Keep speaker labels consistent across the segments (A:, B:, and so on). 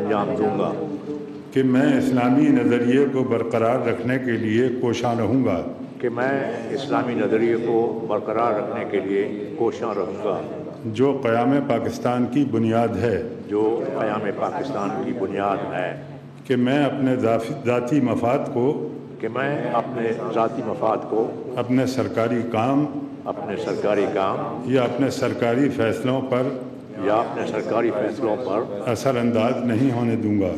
A: انجام دوں گا
B: کہ میں اسلامی نظریے کو برقرار رکھنے کے لیے کوشاں رہوں گا
A: کہ میں اسلامی نظریے کو برقرار رکھنے کے لیے کوشاں رہوں گا
B: جو قیام پاکستان کی بنیاد ہے
A: جو قیام پاکستان کی بنیاد ہے
B: کہ میں اپنے ذاتی مفاد کو
A: کہ میں اپنے ذاتی مفاد کو
B: اپنے سرکاری کام یا اپنے سرکاری فیصلوں پر اثر انداز نہیں ہونے دوں گا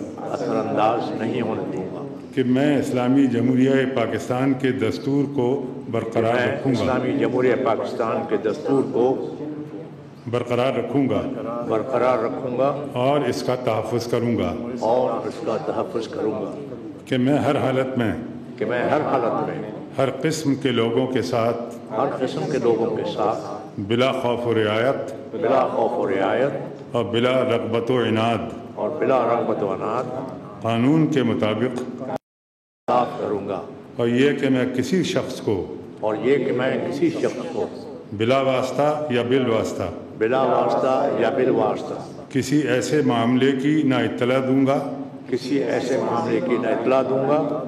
B: کہ میں اسلامی جمہوریہ پاکستان کے دستور کو برقرار رکھوں گا
A: اسلامی جمہوریہ پاکستان کے دستور کو
B: برقرار رکھوں گا اور اس کا تحفظ کروں گا کہ میں ہر حالت میں ہر قسم کے لوگوں کے ساتھ بلا خوف و رعایت اور بلا رغبت و عناد قانون کے مطابق
A: کروں گا
B: اور یہ کہ میں کسی شخص کو بلا واسطہ یا بالواسطہ کسی ایسے معاملے کی نہ اطلاع دوں گا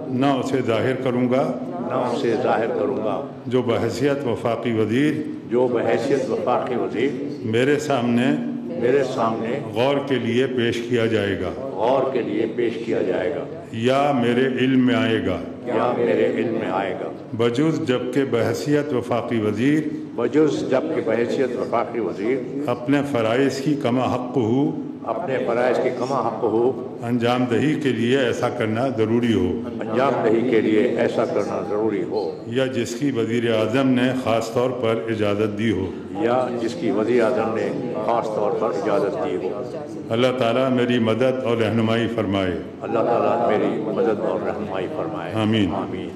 B: نہ اسے ظاہر کروں گا جو بحیثیت وفاقی وزیر میرے سامنے غور کے لیے پیش کیا جائے گا یا میرے علم میں آئے گا بجز جبکہ بحیثیت وفاقی وزیر اپنے فرائض کی کما حق ہو انجام دہی کے لیے ایسا کرنا ضروری ہو یا جس کی وزیر اعظم نے خاص طور پر اجازت دی ہو اللہ تعالیٰ میری مدد اور رہنمائی فرمائے
A: آمین